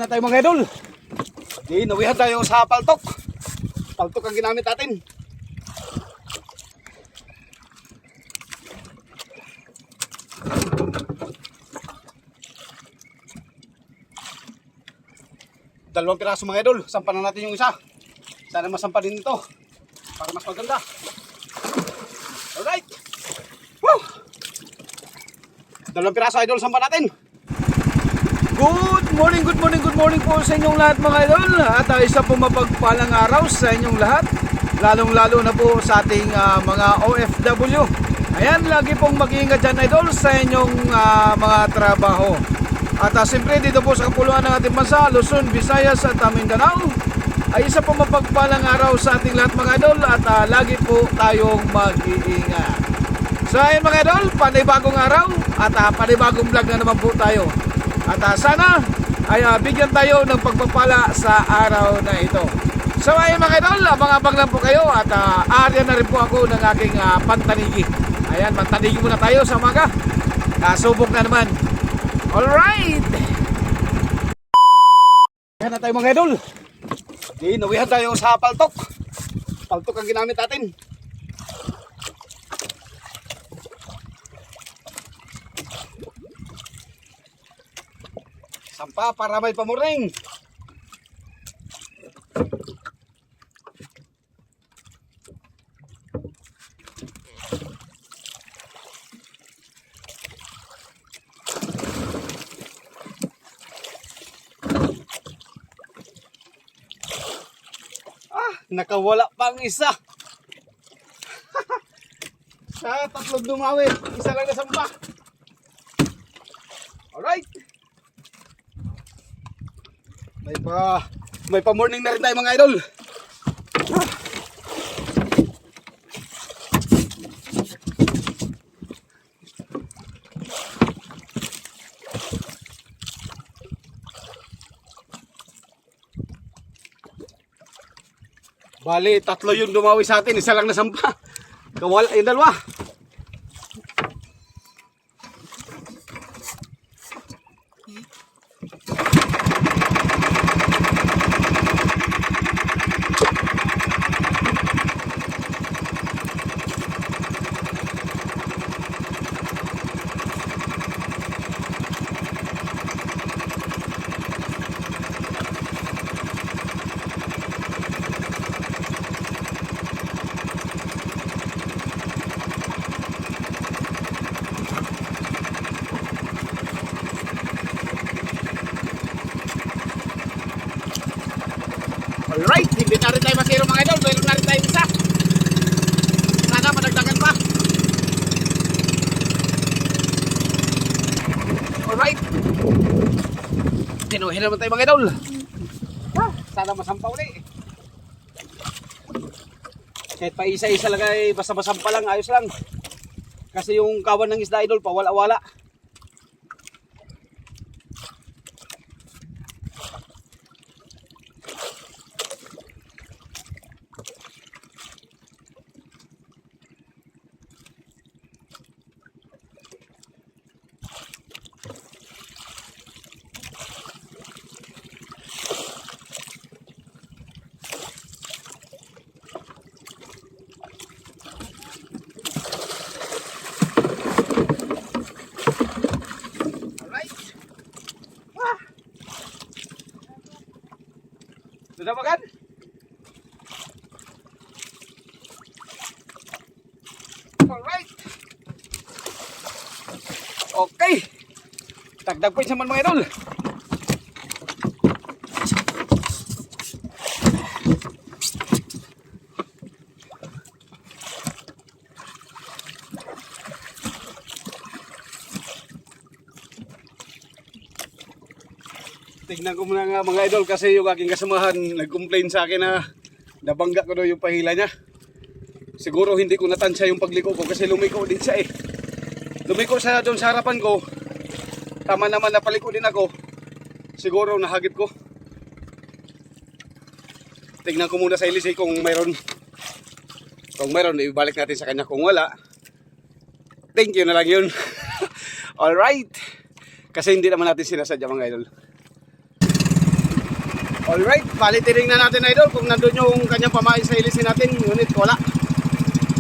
na tayo mga idol. Di, nawihan tayo sa paltok. Paltok ang ginamit natin. Dalawang piraso mga idol. Sampan na natin yung isa. Sana masampa din ito para mas maganda. Alright. Woo! Dalawang piraso idol, sampan natin. Good morning po sa inyong lahat mga idol. At isa po mapagpalang araw sa inyong lahat. Lalong-lalo na po sa ating mga OFW. Ayan, lagi pong mag-iingat dyan idol sa inyong mga trabaho. At siyempre dito po sa kapuluan ng ating bansa, Luzon, Visayas at Mindanao, ay isa po mapagpalang araw sa ating lahat mga idol. At lagi po tayong mag-iingat. So ayun mga idol, panibagong araw at panibagong vlog na naman po tayo. At sana ay bigyan tayo ng pagpapala sa araw na ito. So ayun mga idol, abang-abang lang po kayo. At aaryan na rin po ako ng aking pantanigi. Ayan, pantanigi muna tayo sa umaga. Subok na naman. Alright! Ayan na tayo mga idol. Di, nawihan tayo sa paltok. Paltok ang ginamit natin. Sampa para may pamurning. Nakawala pang isa. Tatlong dumawi. Isa lang na sampa. Alright. May pa-morning na rin tayo mga idol. Bali, tatlo yung dumawi sa atin, isa lang na sampa. Kawala yung dalawa. Alright, hindi na rin tayo masiro mga idol. Mayroon na rin tayo isa. Sana madagdagan pa. Alright. Tinuhin naman tayo mga idol. Sana masampaw ulit. Kahit pa isa-isa lang ay basta-basampa lang, ayos lang. Kasi yung kawan ng isda idol, pawala-wala. Sudah makan? Alright. Okay. Dagdag pa isa man mga idol. Tignan ko muna nga mga idol kasi yung aking kasamahan nag-complain sa akin na nabangga ko daw yung pahila niya. Siguro hindi ko natansya yung pagliko ko kasi lumiko din siya eh. Lumiko siya doon sa harapan ko. Tama naman napaliko din ako. Siguro nahagip ko. Tignan ko muna sa ilis kung mayroon. Kung mayroon, ibalik natin sa kanya. Kung wala, thank you na lang yun. Alright. Kasi hindi naman natin sinasadya mga idol. Alright, bali tinignan natin idol kung nandun yung kanyang pamain sa ilisin natin, ngunit wala.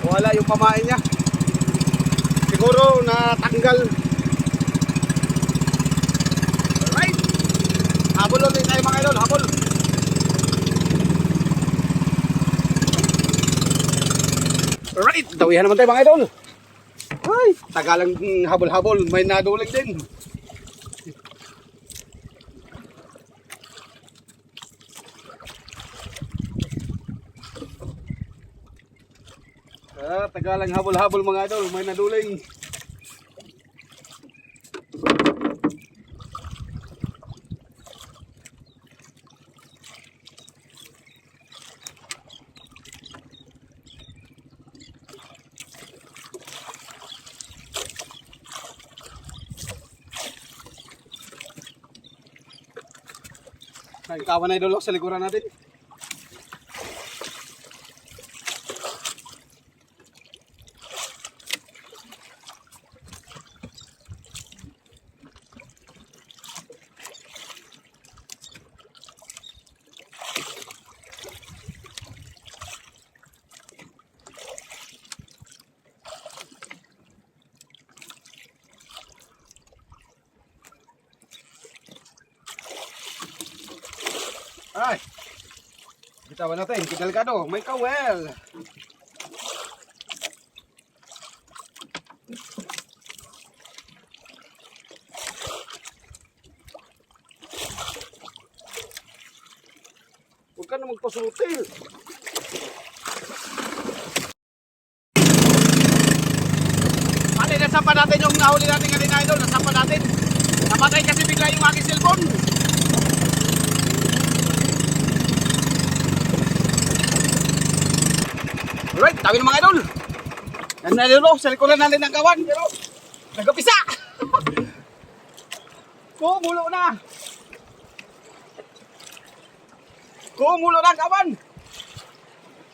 Wala yung pamain niya. Siguro natanggal. Alright, habol ulit tayo mga idol, habol. Alright, dawihan naman tayo mga idol. Ay, tagalang habol-habol, may naduling din. Tagalang habol-habol mga idol, may naduling. Ay, kawan na idol sa likuran natin. Ay, bitawan natin, kidelikado, may kawel. Huwag ka na magpasutil. Pati, nasampa natin yung nahuli natin kanina idol, nasampa natin. Namatay kasi bigla yung aking cellphone. Alright, tawi ng mga idol. Yan na idol, sa likuran natin ng kawan. Pero, nagkapisa. Kumulo na. Kumulo na ang kawan.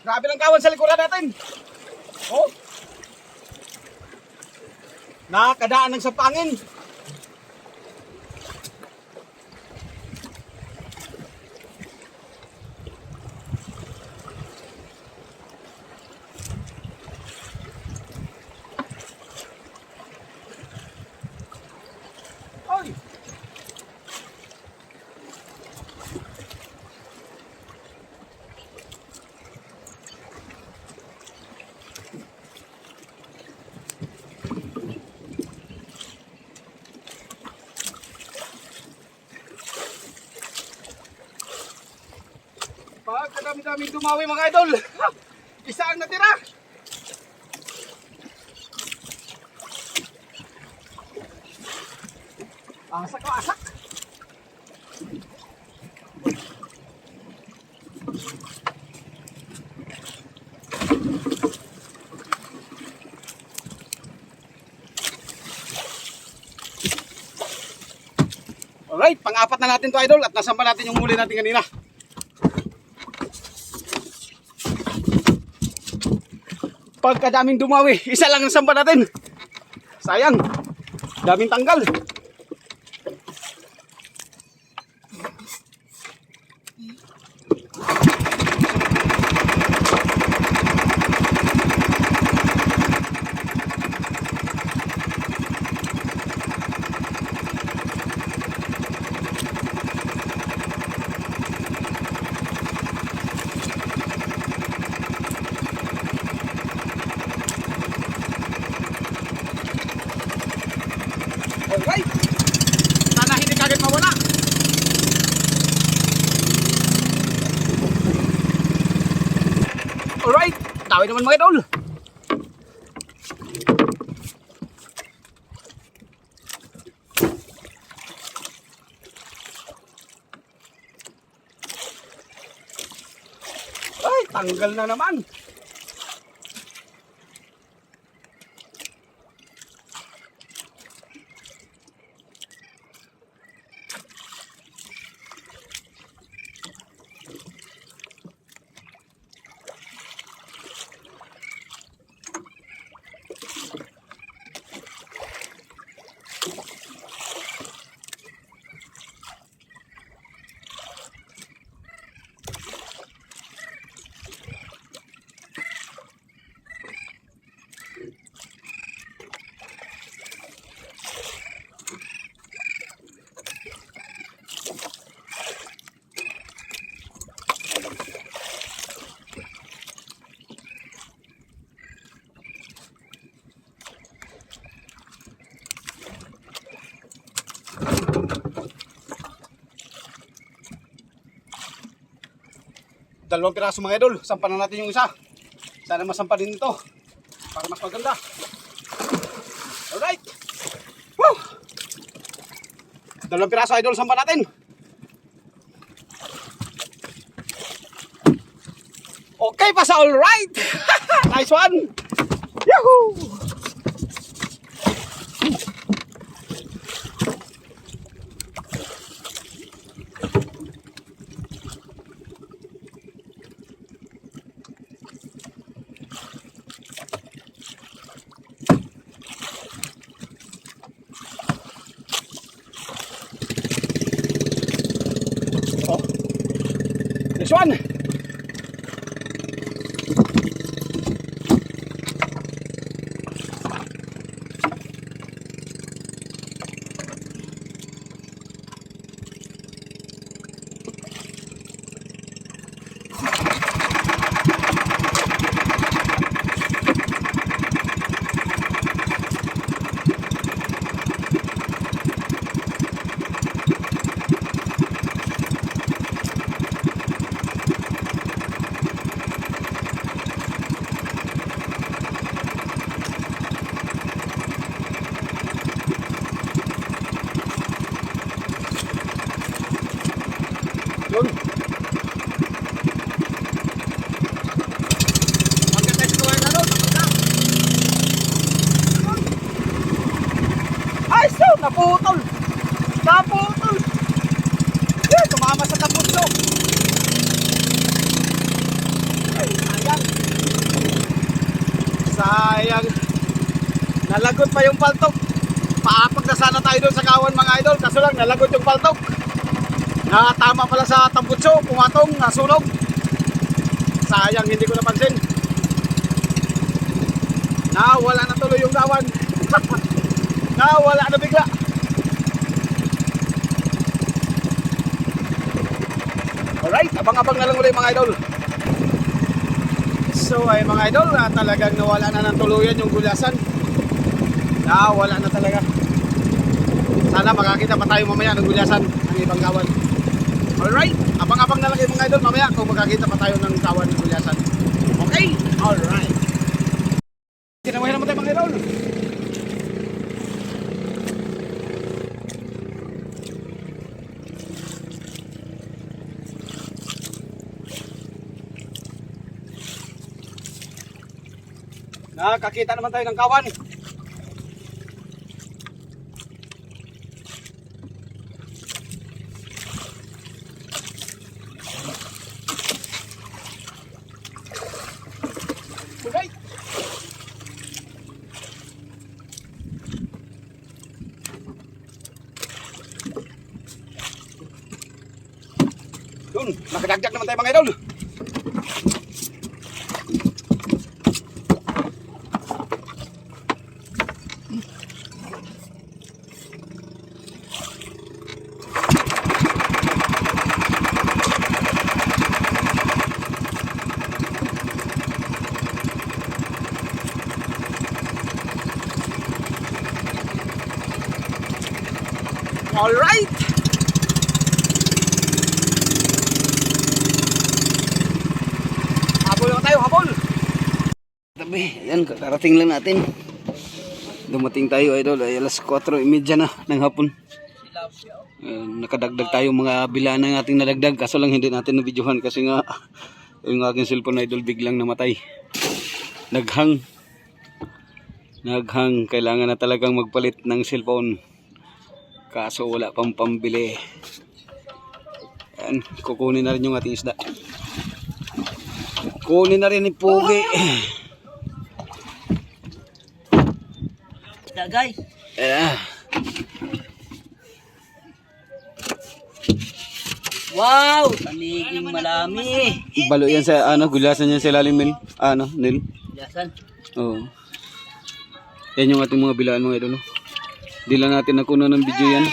Grabe ng kawan sa likuran natin. Oh. Nakakadaan ng sapangin. Ay. Pagkadami-daming dumawi mga idol. Isa ang natira. Asak o asak. Alright, pang-apat na natin to idol at nasamba natin yung huli natin kanina. Pagkadaming dumawi, isa lang ang samba natin. Sayang, daming tanggal. Alright, sana hindi kagad mawala. Alright, tawi naman mga idol. Ay, tanggal na naman. 2 piraso mga idol. Sampan na natin yung isa. Sana masampa din ito. Para mas maganda. Alright. Woo! 2 piraso idol, sampan natin. Okay pa sa alright. Nice one. Yahoo! Oh. This one. Yun. Pagka-test ko ngayon ano, napagka. Ay, so, naputol. Naputol. Yan, tumama sa taputso. Ay, sayang. Sayang. Nalagot pa yung paltok. Paapag na sana tayo doon sa kawan mga idol. Kaso lang, nalagot yung paltok. Nakatama pala sa tambutso, pumatong, nasunog. Sayang, hindi ko napansin. Nawala na tuloy yung dawan. Nawala na bigla. Alright, abang-abang na lang ulit mga idol. So ay mga idol, talagang nawala na ng tuluyan yung gulasan. Nawala na talaga. Sana makakita pa tayo mamaya ng gulasan ng ibang kawan. Alright, abang-abang na lang kayo mga idol mamaya kung makakita pa tayo ng kawan ng gulasan. Okay? Alright. Kinamuhin naman tayo mga idol. Nakakita naman tayo ng kawan. Okay. Yun, nakadagdag naman tayo mga idol. Alright! Habol lang tayo, habol! Tabi, yan, kakarating lang natin. Dumating tayo idol, ay alas 4:30 na ng hapon. Nakadagdag tayo mga bilaan ng ating nadagdag, kaso lang hindi natin na-videohan kasi nga yung aking cellphone idol biglang namatay. Naghang, kailangan na talagang magpalit ng cellphone. Kaso wala pang pambili. Ayan, kukunin na rin yung ating isda. Kunin na rin ni Pugi. Isda guys. Ayan. Wow! Taniging malami. Balo yan sa gulasan yan sa ilalim Nil. Nil. Bilasan. Oo. Yan yung ating mga bilaan mga idol. Di lang natin nakuha ng video yan.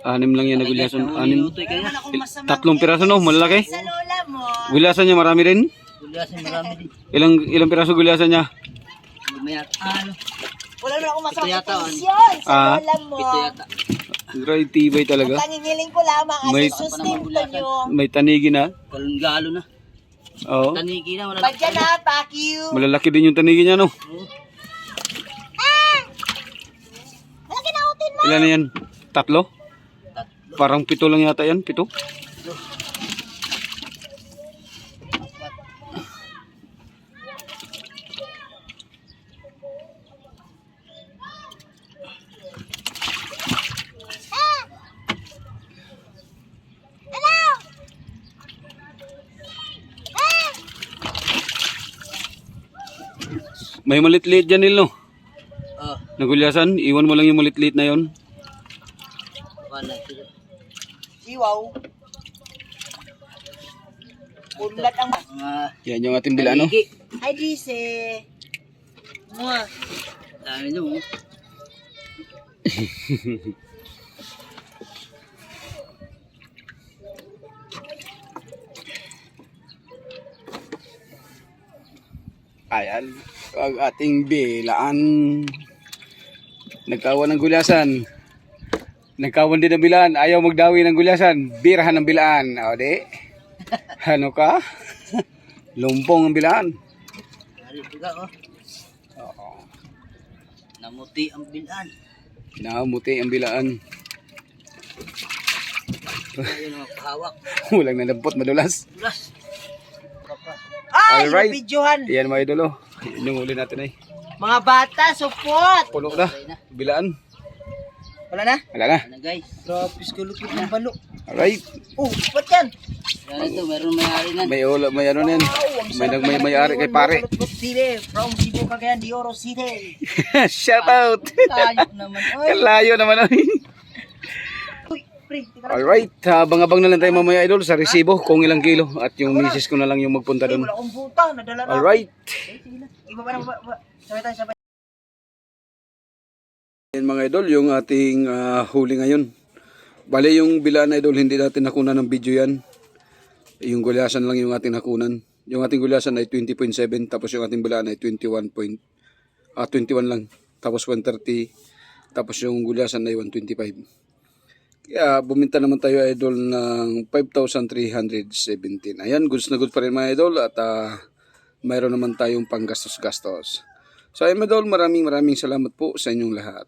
6 lang yan na gulasan. 6. 3 piraso no, malalaki. Sa lola mo. Gulasan niya marami rin. Bilasan marami din. Ilang piraso gulasan niya? Mayat. Wala na akong Ito yata, masakit sa ano? lola mo. Ito yata. Right, tibay talaga. Tangingiling ko lamang May- ay sustento nyo. May tanigi na. Galon-galo na. Oo. Tanigi na, wala Badya na, thank you. Malalaki din yung tanigi niya, no? Malaki na utin mo. Ilan na yan? 3? Parang 7 lang yata yan, 7. May malit-liit dyan, Nil, no? Oh, Nagulyasan, iwan mo lang yung malit-liit na yon. wala sila. Siwaw. Unlat ang Mga Yan yung ating bilano. tanigi. Hi, Dise. Mua. Dami nyo. Ayan, ang ating bilaan. Nagkawan ng gulyasan. Nagkawan din ng bilaan. Ayaw magdawi ng gulyasan. Birahan ng bilaan. O, di? Ano ka? Lumpong ang bilaan. Hari juga, oh. Oo. Namuti ang bilan. Namuti ang bilaan. Ayun ang pahawak. Walang nanampot, madulas. Ulas. Ay, Alright. nabidyohan. Ayan mga idolo. Yun yung uli natin ay. Mga bata, support. Puno na. Bilaan. Wala na? Wala na. Ano guys? Grabe, skulukit ng balo. Alright. Oh, ba't yan? Yan ito, meron may-ari na. May ulo, may ano na yan. May-ari kay pare. City, from Cebu, Cagayan de Oro City. Shout out. Tayo naman. Oy. Kalayo naman ay. Uy, pre, tika lang. Alright, abang-abang na lang tayo mamaya idol sa resibo kung ilang kilo at yung misis ko na lang yung magpunta Ay, doon. wala akong buta, nadala na. Alright. Sige na. Iba ba na, sabay tayo, sabay. Yan mga idol, yung ating huli ngayon. Bale yung bilaan idol, hindi natin nakunan ng video yan. Yung gulyasan lang yung ating nakunan. Yung ating gulyasan ay 20.7 tapos yung ating bilaan ay 21 lang. Tapos 130 tapos yung gulyasan ay 125. Kaya buminta naman tayo idol ng 5,317. Ayan, goods na good pa rin mga idol at mayroon naman tayong panggastos-gastos. So ayun mga idol, maraming salamat po sa inyong lahat.